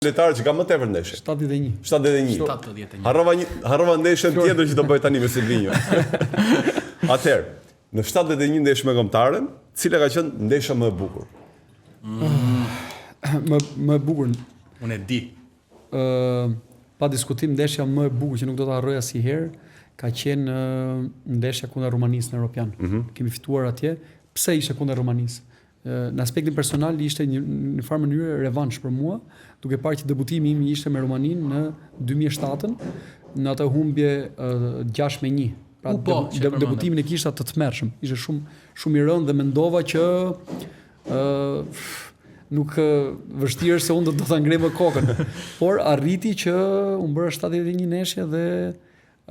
Lojtarë që ka më tepër ndeshje. 71. 71. Harrova ndeshjen tjetër që do bëj tani me Silvinho. Atëherë, në 71 ndeshje me Kombëtaren, cila ka qenë ndeshja më e bukur? Më e bukur. Unë e di. Pa diskutim ndeshja më e bukur që nuk do ta harroj asnjëherë ka qenë ndeshja kundër Rumanisë në European. Kemi fituar atje. Pse ishte kundër Rumanisë? Në aspektin personal ishte një farë mënyrë revansh për mua, duke parë që debutimi im ishte me Rumaninë në 2007-ën, në atë humbje 6-1. Pra debutimin e kisha të tmerrshëm. Ishte shumë i rëndë dhe mendova që nuk vështirë se unë do ta ngrem kokën. Por arriti që unë bëra 71 ndeshje dhe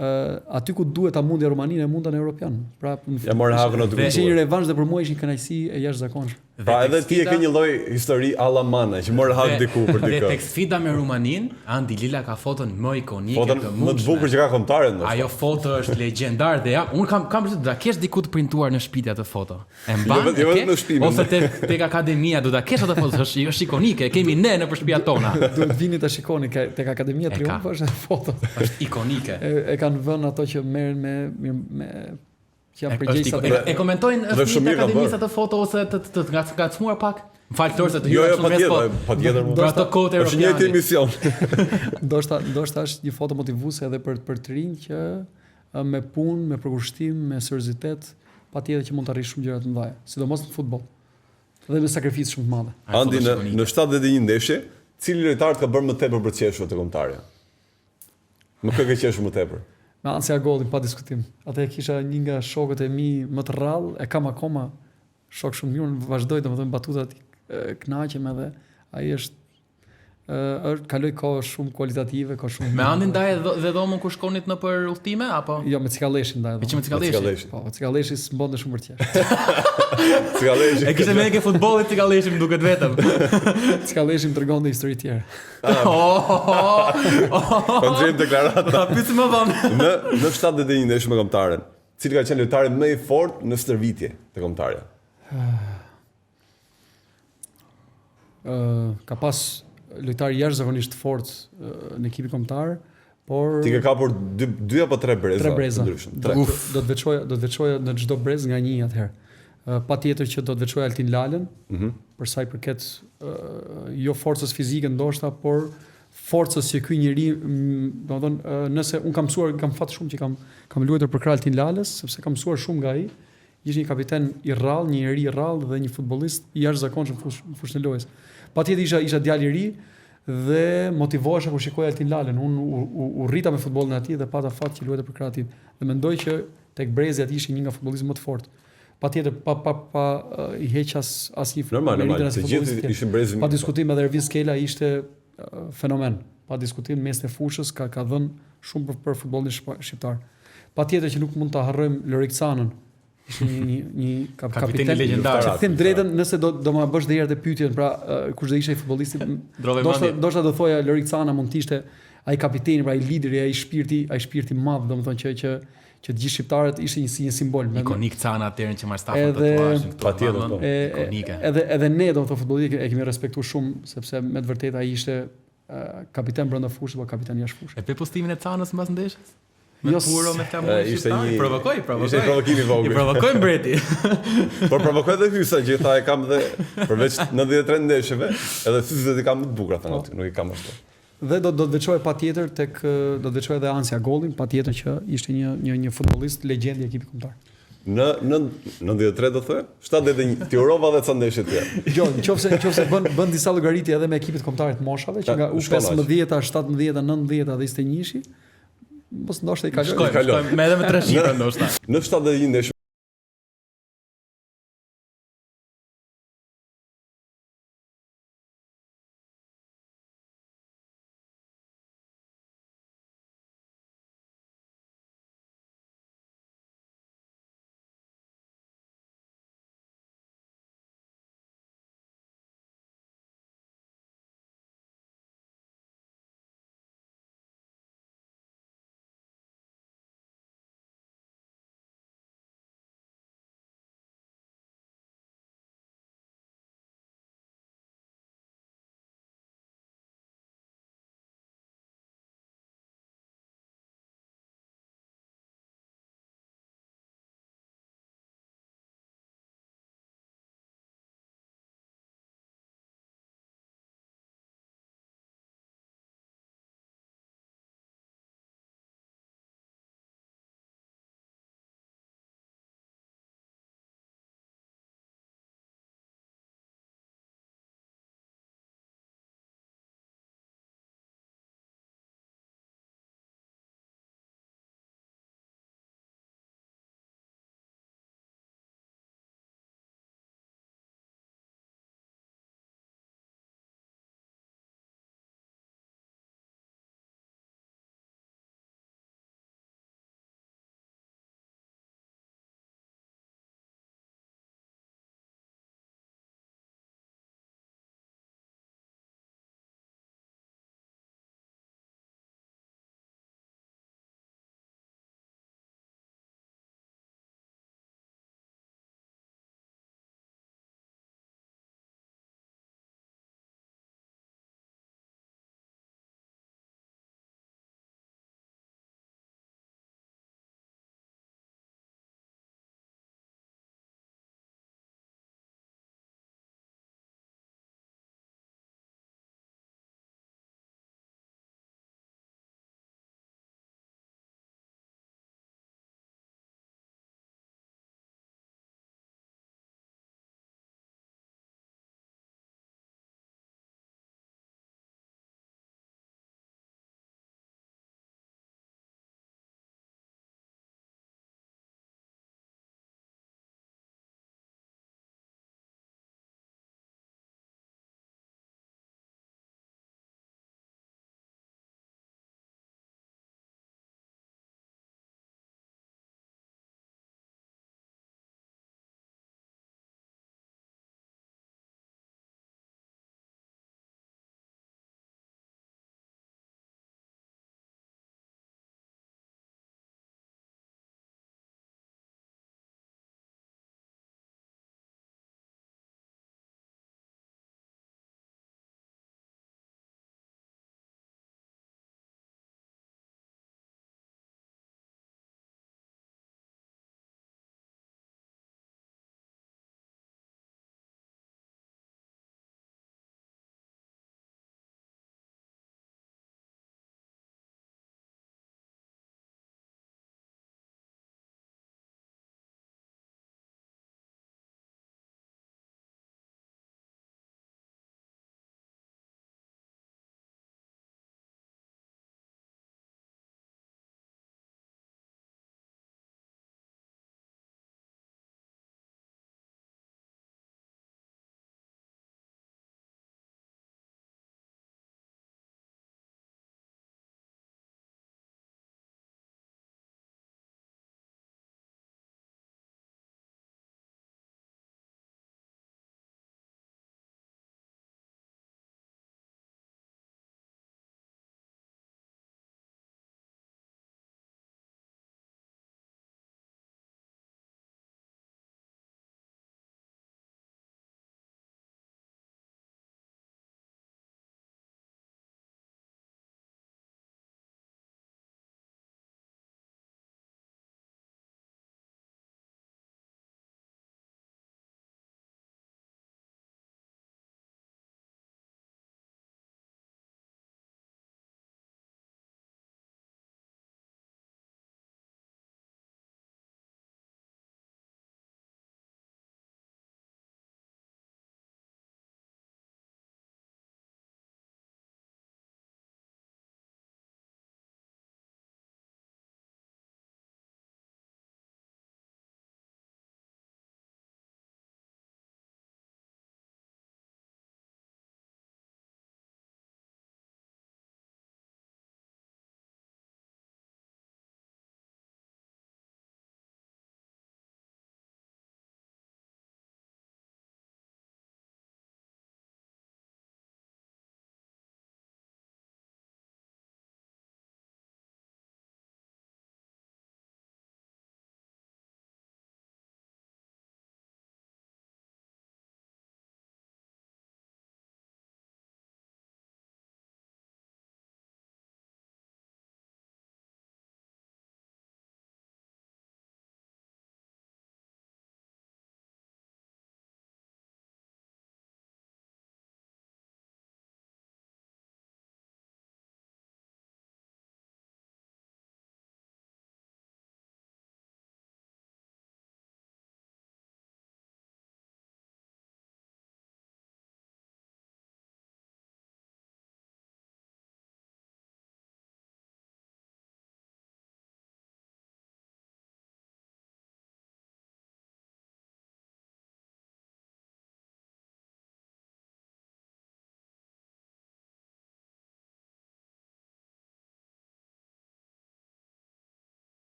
aty ku duhet ta mundja Rumaninë e munda në European. Pra ja morë hakun aty. Ishte një revansh dhe për mua ishte një kënaqësi e jashtëzakonshme. Pra edhe ti e ke një lloj histori alla Mana që morë hak diku për dikë. Dhe tek sfida me Rumaninë, Andi Lila ka foton më ikonike foton të më të bukur që ka Kombëtaren. Ajo foto është legjendar dhe ja, un kam përshtypjen do ta kesh diku të printuar në shtëpi atë foto. E mban? Jo vetëm në shtëpi. Ose tek akademia do ta kesh atë foto, është ikonike, e kemi ne në shtëpiat tona. Duhet vini ta shikoni tek Akademia Triumf është foto. Është ikonike. E kanë vënë ato që merren me që janë përgjegjësa. E komentojnë është një akademisë atë foto ose të ngacmuar pak. M'fal Flor se të jo patjetër. Për ato kohë është një emision. Ndoshta është një foto motivuese edhe për të rinj që me punë, me përkushtim, me seriozitet, patjetër që mund të arrish shumë gjëra të mëdha, sidomos në futboll. Dhe me sakrificë shumë të madhe. Andi në 71 ndeshje, cili lojtar ka bërë më tepër për qeshur te Kombëtarja? Më kë ke qeshur më tepër? Me Ancia Gollin, pa diskutim. Atë kisha një nga shokët e mi më të rrallë, e kam akoma shok shumë mirë, vazhdoj domethënë batutat kënaqem edhe ai është kaloj kohë shumë kualitative, kohë shumë. Me Andin ndaj dhe dhomën kur shkonit në për udhëtime apo? Jo, me Cikalleshin ndaj. Me Cikalleshin. Po, Cikalleshi s'mbonte shumë për qesh. Cikalleshi. E kishte me ke futbollit Cikalleshi, më duket vetëm. Cikalleshi më tregonte histori të tjera. Kontrem deklarata. Pyet më vonë. Në 71 ndeshje me Kombëtaren, cili ka qenë lojtari më i fortë në stërvitje te Kombëtarja? Ka pas lojtar jashtëzakonisht fort në ekipin kombëtar, por ti ke kapur 2 apo 3 breza. 3 breza. Do të veçoja në çdo brez nga 1 atëherë. Patjetër që do të veçoja Altin Lalën, për sa i përket jo forcës fizike ndoshta, por forcës që ky njeri, domethënë, nëse un kam mësuar, kam fat shumë që kam luajtur për krah Altin Lalës, sepse kam mësuar shumë nga ai. Ishte një kapiten i rrallë, një njerëz i rrallë dhe një futbollist i jashtëzakonshëm në fushën e lojës. Patjetër isha djalë i ri dhe motivohesha kur shikoja Altin Lalën. Unë u rrita me futbollin aty dhe pata fat që luajte për krah aty. Dhe mendoj që tek brezi aty ishte një nga futbollistët më të fortë. Patjetër pa i heq asnjë normal, të gjithë ishin brezi. Pa diskutim edhe Ervin Skela ishte fenomen. Pa diskutim mes të fushës ka dhënë shumë për futbollin shqiptar. Patjetër që nuk mund ta harrojmë Lorik Canën. Ishte një kapiten legjendar. Them drejtën, nëse do më bësh dhe herë të pyetjen, pra kush do ishte ai futbollisti? Ndoshta do thoja Lorik Cana mund të ishte ai kapiteni, pra ai lideri, ai shpirti i madh, domethënë që të gjithë shqiptarët ishte një simbol. Ikonik Cana atëherë që marr stafën tatuazhin këtu. Patjetër. Ikonike. Edhe ne domethënë futbollistë e kemi respektuar shumë, sepse me të vërtetë ai ishte kapiten brenda fushës, apo kapiten jashtë fushës. E pe postimin e Canës mbas ndeshjes? Me puro me flamë. Ishte një provokoj. Ishte provokim i vogël. I provokoj mbreti. Por provokoj edhe hysa që tha e kam dhe përveç 93 ndeshjeve, edhe fyzisht i kam më të bukura thënë aty, nuk i kam ashtu. Dhe do të veçoj patjetër do të veçoj edhe Ancia Gollin, patjetër që ishte një futbollist legjendë i ekipit kombëtar. Në 93 do thë? 71 ti urova edhe ca ndeshje të tjera. Jo, nëse bën disa llogaritje edhe me ekipet kombëtare të moshave, që nga U15, 17, 19 dhe 21-shi, mos ndoshta i kaloj. Me edhe me 3 shifra ndoshta. Në 71 ndeshje